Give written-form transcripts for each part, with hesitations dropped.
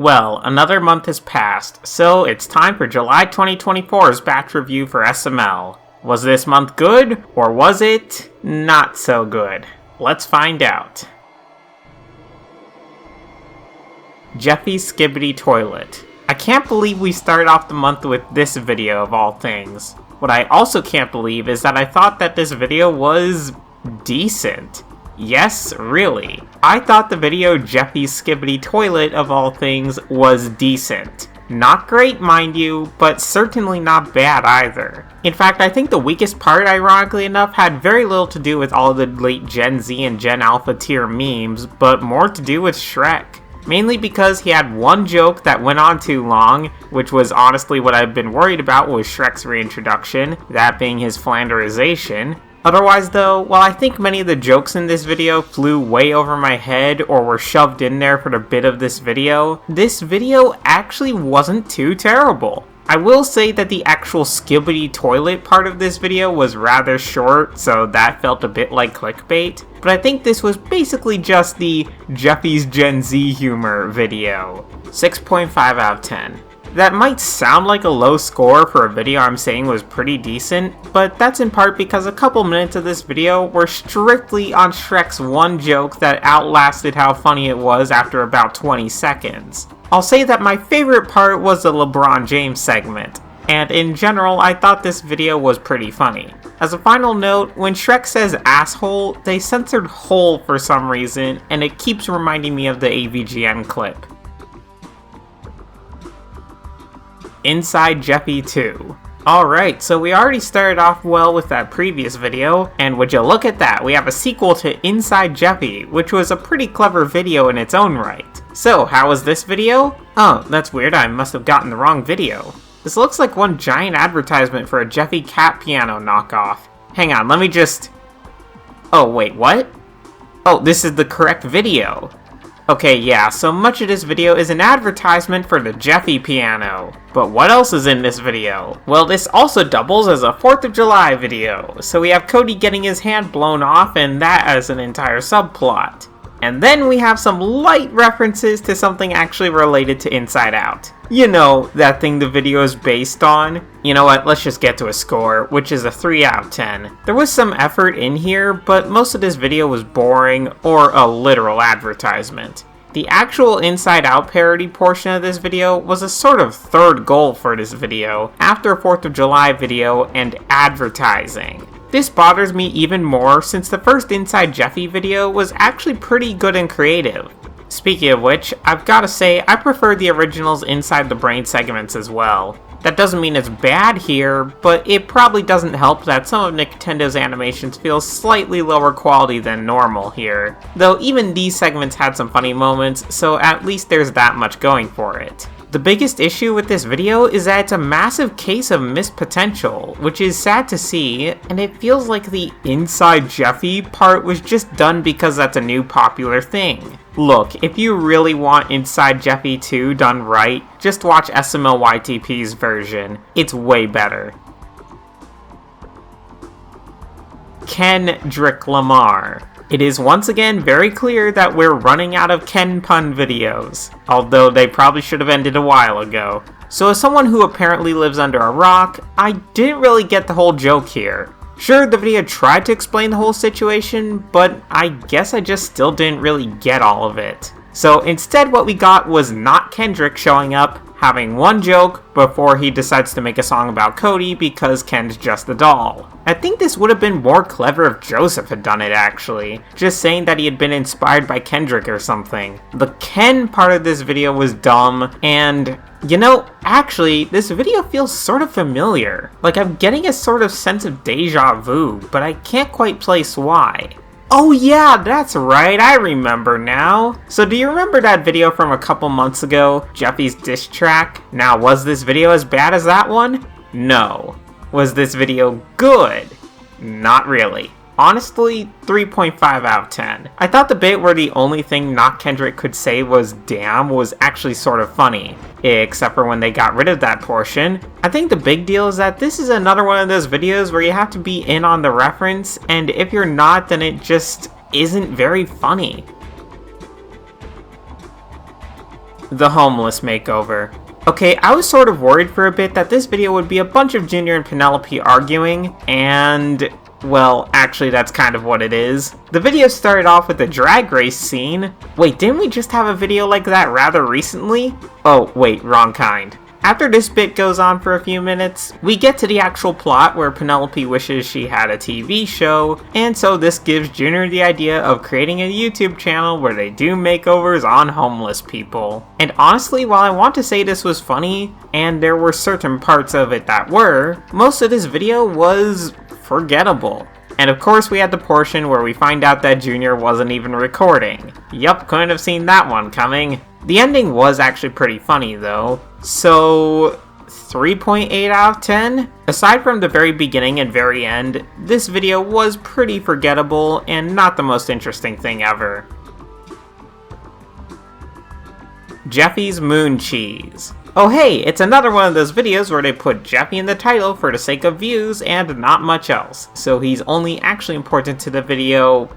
Well, another month has passed, so it's time for July 2024's batch review for SML. Was this month good, or was it not so good? Let's find out. Jeffy's Skibbity Toilet. I can't believe we started off the month with this video of all things. What I also can't believe is that I thought that this video was decent. Yes, really. I thought the video Jeffy's Skibbity Toilet of all things was decent. Not great, mind you, but certainly not bad either. In fact, I think the weakest part, ironically enough, had very little to do with all the late Gen Z and Gen Alpha tier memes, but more to do with Shrek. Mainly because he had one joke that went on too long, which was honestly what I've been worried about with Shrek's reintroduction, that being his Flanderization. Otherwise though, while I think many of the jokes in this video flew way over my head or were shoved in there for the bit of this video actually wasn't too terrible. I will say that the actual Skibbity Toilet part of this video was rather short, so that felt a bit like clickbait, but I think this was basically just the Jeffy's Gen Z humor video. 6.5 out of 10. That might sound like a low score for a video I'm saying was pretty decent, but that's in part because a couple minutes of this video were strictly on Shrek's one joke that outlasted how funny it was after about 20 seconds. I'll say that my favorite part was the LeBron James segment, and in general I thought this video was pretty funny. As a final note, when Shrek says asshole, they censored hole for some reason, and it keeps reminding me of the AVGN clip. Inside Jeffy 2. Alright, so we already started off well with that previous video, and would you look at that, we have a sequel to Inside Jeffy, which was a pretty clever video in its own right. So, how was this video? Oh, that's weird, I must have gotten the wrong video. This looks like one giant advertisement for a Jeffy cat piano knockoff. Hang on, let me just... Oh, wait, what? Oh, this is the correct video. Okay, yeah, so much of this video is an advertisement for the Jeffy piano. But what else is in this video? Well, this also doubles as a 4th of July video. So we have Cody getting his hand blown off and that as an entire subplot. And then we have some light references to something actually related to Inside Out. You know, that thing the video is based on. You know what, let's just get to a score, which is a 3 out of 10. There was some effort in here, but most of this video was boring or a literal advertisement. The actual Inside Out parody portion of this video was a sort of third goal for this video, after a 4th of July video and advertising. This bothers me even more since the first Inside Jeffy video was actually pretty good and creative. Speaking of which, I've gotta say I prefer the original's Inside the Brain segments as well. That doesn't mean it's bad here, but it probably doesn't help that some of Nintendo's animations feel slightly lower quality than normal here. Though even these segments had some funny moments, so at least there's that much going for it. The biggest issue with this video is that it's a massive case of missed potential, which is sad to see, and it feels like the Inside Jeffy part was just done because that's a new popular thing. Look, if you really want Inside Jeffy 2 done right, just watch SML YTP's version. It's way better. Kendrick Lamar. It is once again very clear that we're running out of Ken pun videos, although they probably should have ended a while ago. So as someone who apparently lives under a rock, I didn't really get the whole joke here. Sure, the video tried to explain the whole situation, but I guess I just still didn't really get all of it. So instead what we got was not Kendrick showing up, having one joke before he decides to make a song about Cody because Ken's just a doll. I think this would have been more clever if Joseph had done it actually, just saying that he had been inspired by Kendrick or something. The Ken part of this video was dumb, and you know, actually, this video feels sort of familiar. Like I'm getting a sort of sense of deja vu, but I can't quite place why. Oh yeah, that's right, I remember now. So do you remember that video from a couple months ago, Jeffy's diss track? Now, was this video as bad as that one? No. Was this video good? Not really. Honestly, 3.5 out of 10. I thought the bit where the only thing not Kendrick could say was damn was actually sort of funny. Except for when they got rid of that portion. I think the big deal is that this is another one of those videos where you have to be in on the reference, and if you're not, then it just isn't very funny. The homeless makeover. Okay, I was sort of worried for a bit that this video would be a bunch of Junior and Penelope arguing, and well, actually that's kind of what it is. The video started off with a drag race scene. Wait, didn't we just have a video like that rather recently? Oh, wait, wrong kind. After this bit goes on for a few minutes, we get to the actual plot where Penelope wishes she had a TV show, and so this gives Junior the idea of creating a YouTube channel where they do makeovers on homeless people. And honestly, while I want to say this was funny, and there were certain parts of it that were, most of this video was forgettable. And of course we had the portion where we find out that Junior wasn't even recording. Yup, couldn't have seen that one coming. The ending was actually pretty funny though, so 3.8 out of 10? Aside from the very beginning and very end, this video was pretty forgettable and not the most interesting thing ever. Jeffy's Moon Cheese. Oh hey, it's another one of those videos where they put Jeffy in the title for the sake of views and not much else, so he's only actually important to the video,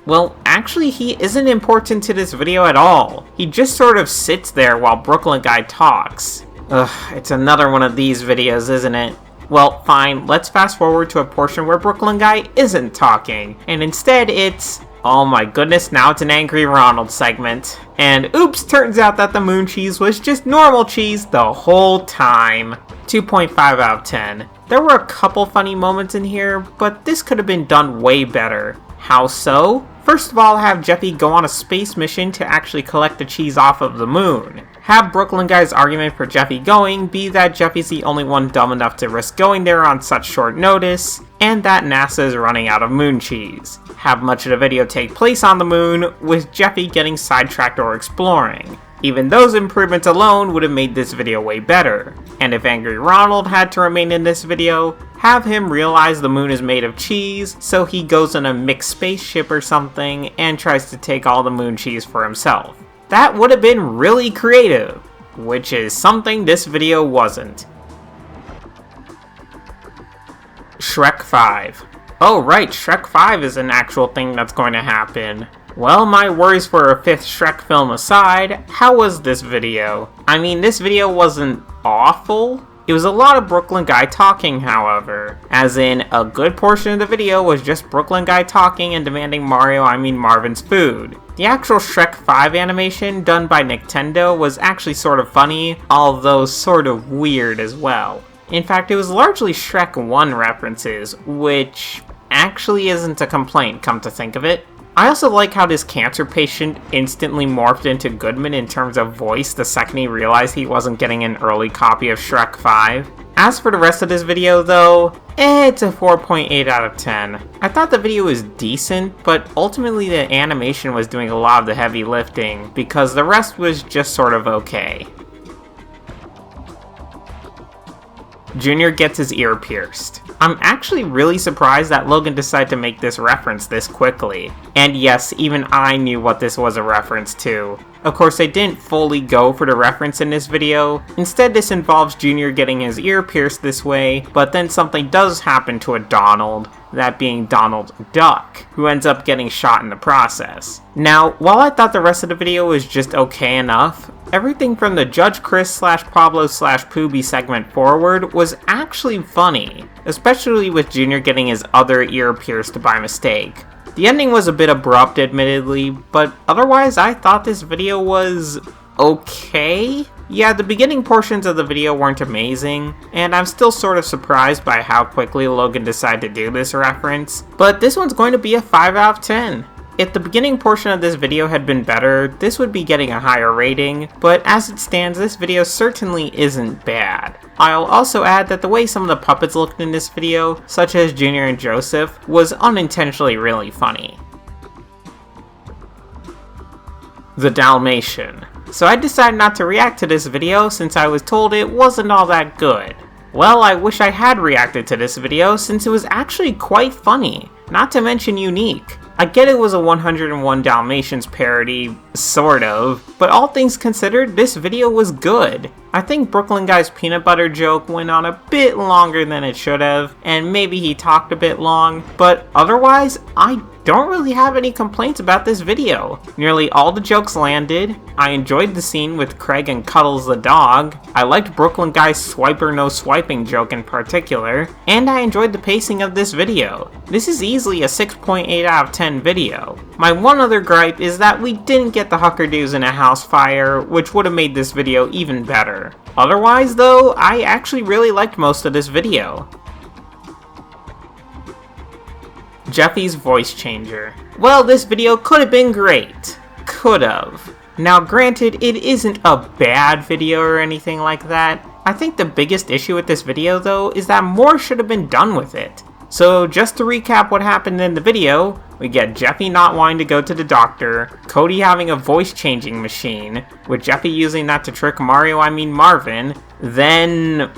well, actually he isn't important to this video at all. He just sort of sits there while Brooklyn Guy talks. Ugh, it's another one of these videos, isn't it? Well, fine, let's fast forward to a portion where Brooklyn Guy isn't talking, and instead it's... oh my goodness, now it's an Angry Ronald segment. And oops, turns out that the moon cheese was just normal cheese the whole time. 2.5 out of 10. There were a couple funny moments in here, but this could have been done way better. How so? First of all, have Jeffy go on a space mission to actually collect the cheese off of the moon. Have Brooklyn Guy's argument for Jeffy going be that Jeffy's the only one dumb enough to risk going there on such short notice, and that NASA is running out of moon cheese. Have much of the video take place on the moon, with Jeffy getting sidetracked or exploring. Even those improvements alone would have made this video way better. And if Angry Ronald had to remain in this video, have him realize the moon is made of cheese, so he goes in a mixed spaceship or something and tries to take all the moon cheese for himself. That would have been really creative, which is something this video wasn't. Shrek 5. Oh right, Shrek 5 is an actual thing that's going to happen. Well, my worries for a 5th Shrek film aside, how was this video? I mean, this video wasn't awful. It was a lot of Brooklyn Guy talking, however. As in, a good portion of the video was just Brooklyn Guy talking and demanding Marvin's food. The actual Shrek 5 animation, done by Nintendo, was actually sort of funny, although sort of weird as well. In fact, it was largely Shrek 1 references, which actually isn't a complaint, come to think of it. I also like how this cancer patient instantly morphed into Goodman in terms of voice the second he realized he wasn't getting an early copy of Shrek 5. As for the rest of this video though, it's a 4.8 out of 10. I thought the video was decent, but ultimately the animation was doing a lot of the heavy lifting, because the rest was just sort of okay. Junior gets his ear pierced. I'm actually really surprised that Logan decided to make this reference this quickly. And yes, even I knew what this was a reference to. Of course, they didn't fully go for the reference in this video. Instead, this involves Junior getting his ear pierced this way, but then something does happen to a Donald, that being Donald Duck, who ends up getting shot in the process. Now, while I thought the rest of the video was just okay enough, everything from the Judge Chris / Pablo / Poobie segment forward was actually funny, especially with Junior getting his other ear pierced by mistake. The ending was a bit abrupt, admittedly, but otherwise I thought this video was okay? Yeah, the beginning portions of the video weren't amazing, and I'm still sort of surprised by how quickly Logan decided to do this reference, but this one's going to be a 5 out of 10. If the beginning portion of this video had been better, this would be getting a higher rating, but as it stands, this video certainly isn't bad. I'll also add that the way some of the puppets looked in this video, such as Junior and Joseph, was unintentionally really funny. The Dalmatian. So I decided not to react to this video since I was told it wasn't all that good. Well, I wish I had reacted to this video since it was actually quite funny, not to mention unique. I get it was a 101 Dalmatians parody, sort of, but all things considered, this video was good. I think Brooklyn Guy's peanut butter joke went on a bit longer than it should have, and maybe he talked a bit long, but otherwise, I don't really have any complaints about this video. Nearly all the jokes landed. I enjoyed the scene with Craig and Cuddles the dog. I liked Brooklyn Guy's swiper no swiping joke in particular. And I enjoyed the pacing of this video. This is easily a 6.8 out of 10 video. My one other gripe is that we didn't get the Huckerdoos in a house fire, which would have made this video even better. Otherwise though, I actually really liked most of this video. Jeffy's voice changer. Well, this video could have been great. Could've. Now granted, it isn't a bad video or anything like that. I think the biggest issue with this video though is that more should have been done with it. So just to recap what happened in the video, we get Jeffy not wanting to go to the doctor, Cody having a voice changing machine, with Jeffy using that to trick Marvin, then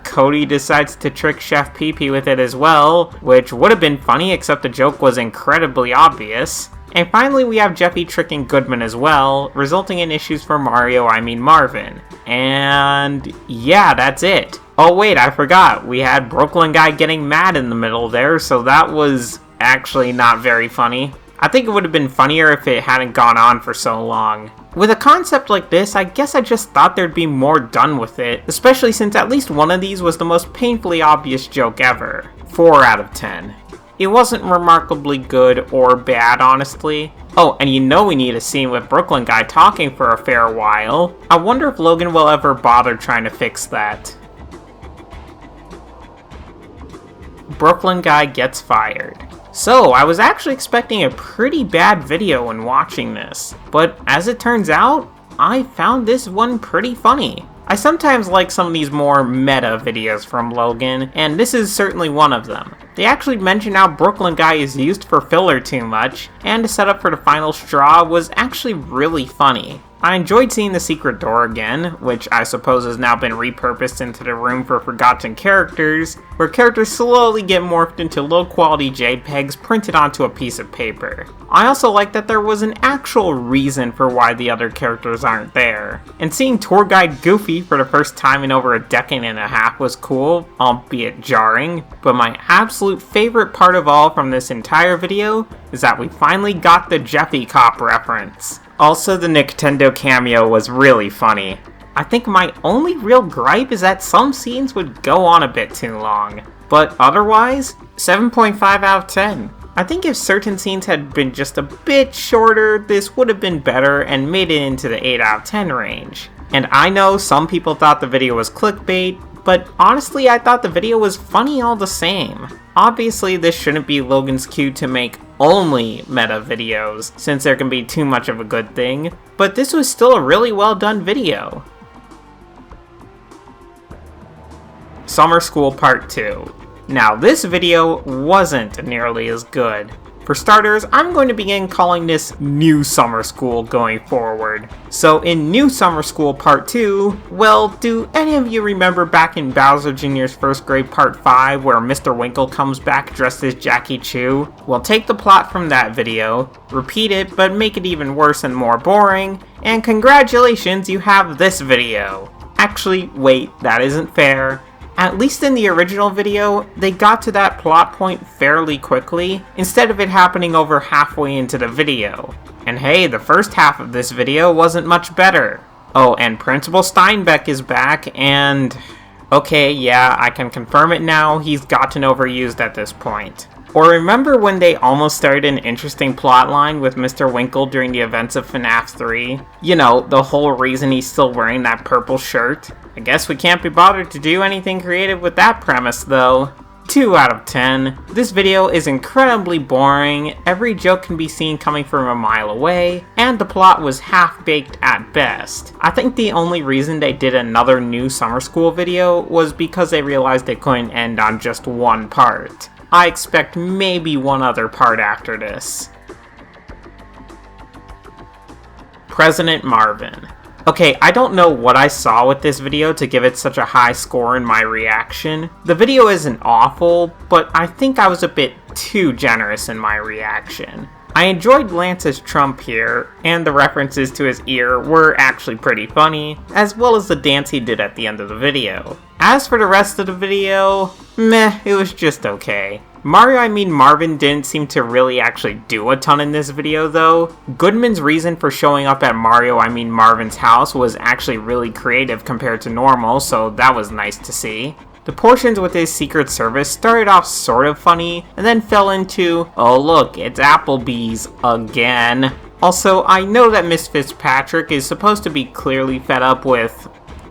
Cody decides to trick Chef Pee-Pee with it as well, which would have been funny except the joke was incredibly obvious. And finally we have Jeffy tricking Goodman as well, resulting in issues for Marvin. And yeah, that's it. Oh wait, I forgot, we had Brooklyn Guy getting mad in the middle there, so that was actually not very funny. I think it would have been funnier if it hadn't gone on for so long. With a concept like this, I guess I just thought there'd be more done with it, especially since at least one of these was the most painfully obvious joke ever. 4 out of 10. It wasn't remarkably good or bad, honestly. Oh, and you know we need a scene with Brooklyn Guy talking for a fair while. I wonder if Logan will ever bother trying to fix that. Brooklyn Guy gets fired. So, I was actually expecting a pretty bad video when watching this, but as it turns out, I found this one pretty funny. I sometimes like some of these more meta videos from Logan, and this is certainly one of them. They actually mention how Brooklyn Guy is used for filler too much, and the setup for the final straw was actually really funny. I enjoyed seeing the secret door again, which I suppose has now been repurposed into the room for forgotten characters, where characters slowly get morphed into low-quality JPEGs printed onto a piece of paper. I also like that there was an actual reason for why the other characters aren't there. And seeing Tour Guide Goofy for the first time in over a decade and a half was cool, albeit jarring, but my absolute favorite part of all from this entire video is that we finally got the Jeffy Cop reference. Also, the Nintendo cameo was really funny. I think my only real gripe is that some scenes would go on a bit too long, but otherwise, 7.5 out of 10. I think if certain scenes had been just a bit shorter, this would have been better and made it into the 8 out of 10 range. And I know some people thought the video was clickbait, but honestly I thought the video was funny all the same. Obviously this shouldn't be Logan's cue to make only meta videos, since there can be too much of a good thing, but this was still a really well done video. Summer School Part 2. Now this video wasn't nearly as good. For starters, I'm going to begin calling this New Summer School going forward. So in New Summer School Part 2, well, do any of you remember back in Bowser Jr.'s First Grade Part 5 where Mr. Winkle comes back dressed as Jackie Chu? Well, take the plot from that video, repeat it, but make it even worse and more boring, and congratulations, you have this video. Actually, wait, that isn't fair. At least in the original video, they got to that plot point fairly quickly, instead of it happening over halfway into the video. And hey, the first half of this video wasn't much better. Oh, and Principal Steinbeck is back, and... okay, yeah, I can confirm it now, he's gotten overused at this point. Or remember when they almost started an interesting plotline with Mr. Winkle during the events of FNAF 3? You know, the whole reason he's still wearing that purple shirt? I guess we can't be bothered to do anything creative with that premise though. 2 out of 10. This video is incredibly boring, every joke can be seen coming from a mile away, and the plot was half-baked at best. I think the only reason they did another New Summer School video was because they realized they couldn't end on just one part. I expect maybe one other part after this. President Marvin. Okay, I don't know what I saw with this video to give it such a high score in my reaction. The video isn't awful, but I think I was a bit too generous in my reaction. I enjoyed Lance's Trump here, and the references to his ear were actually pretty funny, as well as the dance he did at the end of the video. As for the rest of the video, meh, it was just okay. Mario I Mean Marvin didn't seem to really actually do a ton in this video though. Goodman's reason for showing up at Mario I Mean Marvin's house was actually really creative compared to normal, so that was nice to see. The portions with his Secret Service started off sort of funny, and then fell into, oh look, it's Applebee's again. Also, I know that Miss Fitzpatrick is supposed to be clearly fed up with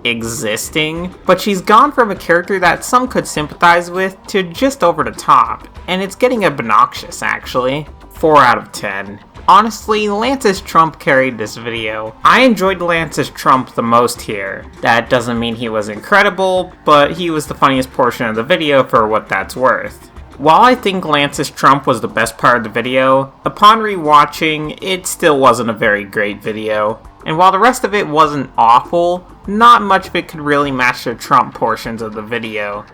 existing, but she's gone from a character that some could sympathize with to just over the top, and it's getting obnoxious actually. 4 out of 10. Honestly, Lance's Trump carried this video. I enjoyed Lance's Trump the most here. That doesn't mean he was incredible, but he was the funniest portion of the video for what that's worth. While I think Lance's Trump was the best part of the video, upon rewatching, it still wasn't a very great video. And while the rest of it wasn't awful, not much of it could really match the Trump portions of the video.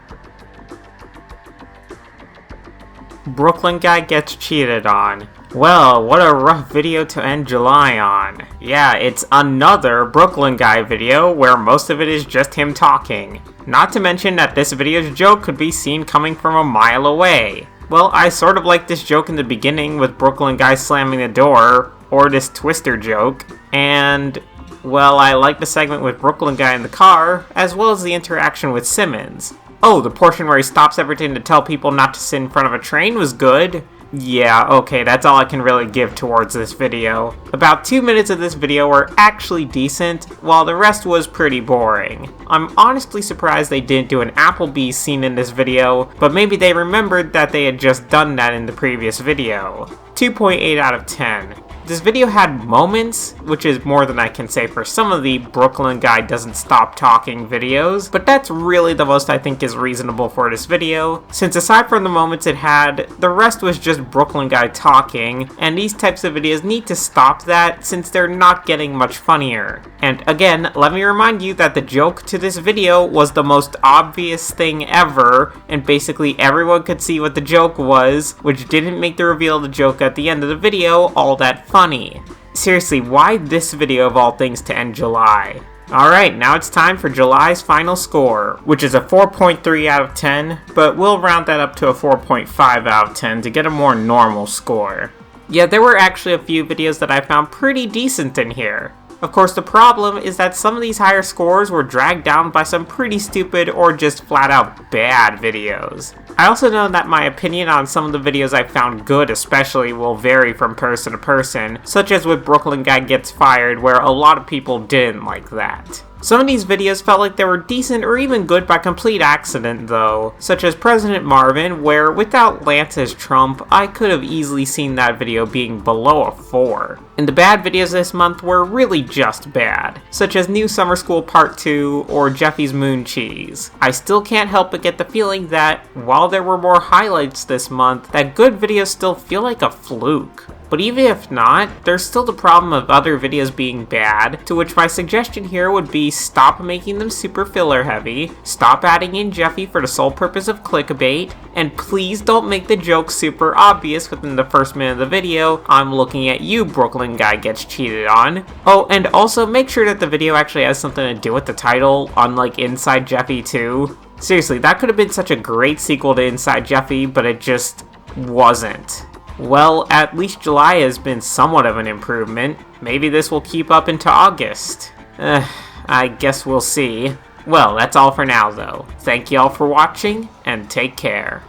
Brooklyn guy gets cheated on. Well, what a rough video to end July on. Yeah, it's another Brooklyn guy video where most of it is just him talking. Not to mention that this video's joke could be seen coming from a mile away. Well, I sort of liked this joke in the beginning with Brooklyn guy slamming the door, or this Twister joke, and, well, I like the segment with Brooklyn guy in the car, as well as the interaction with Simmons. Oh, the portion where he stops everything to tell people not to sit in front of a train was good. Yeah, okay, that's all I can really give towards this video. About 2 minutes of this video were actually decent, while the rest was pretty boring. I'm honestly surprised they didn't do an Applebee's scene in this video, but maybe they remembered that they had just done that in the previous video. 2.8 out of 10. This video had moments, which is more than I can say for some of the Brooklyn guy doesn't stop talking videos, but that's really the most I think is reasonable for this video, since aside from the moments it had, the rest was just Brooklyn guy talking, and these types of videos need to stop that since they're not getting much funnier. And again, let me remind you that the joke to this video was the most obvious thing ever, and basically everyone could see what the joke was, which didn't make the reveal of the joke at the end of the video all that funny. Seriously, why this video of all things to end July? Alright, now it's time for July's final score, which is a 4.3 out of 10, but we'll round that up to a 4.5 out of 10 to get a more normal score. Yeah, there were actually a few videos that I found pretty decent in here. Of course, the problem is that some of these higher scores were dragged down by some pretty stupid or just flat out bad videos. I also know that my opinion on some of the videos I found good especially will vary from person to person, such as with Brooklyn Guy Gets Fired, where a lot of people didn't like that. Some of these videos felt like they were decent or even good by complete accident though, such as President Marvin, where without Lance's Trump, I could have easily seen that video being below a 4. And the bad videos this month were really just bad, such as New Summer School Part 2 or Jeffy's Moon Cheese. I still can't help but get the feeling that, while there were more highlights this month, that good videos still feel like a fluke. But even if not, there's still the problem of other videos being bad, to which my suggestion here would be stop making them super filler heavy, stop adding in Jeffy for the sole purpose of clickbait, and please don't make the joke super obvious within the first minute of the video, I'm looking at you, Brooklyn Guy Gets Cheated On. Oh, and also make sure that the video actually has something to do with the title, unlike Inside Jeffy 2. Seriously, that could have been such a great sequel to Inside Jeffy, but it just wasn't. Well, at least July has been somewhat of an improvement. Maybe this will keep up into August. I guess we'll see. Well, that's all for now though. Thank you all for watching, and take care.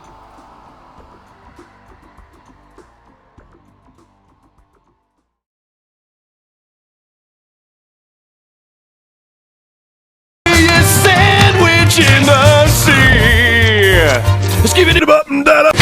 Sandwich in the sea. Let's give it a button that up.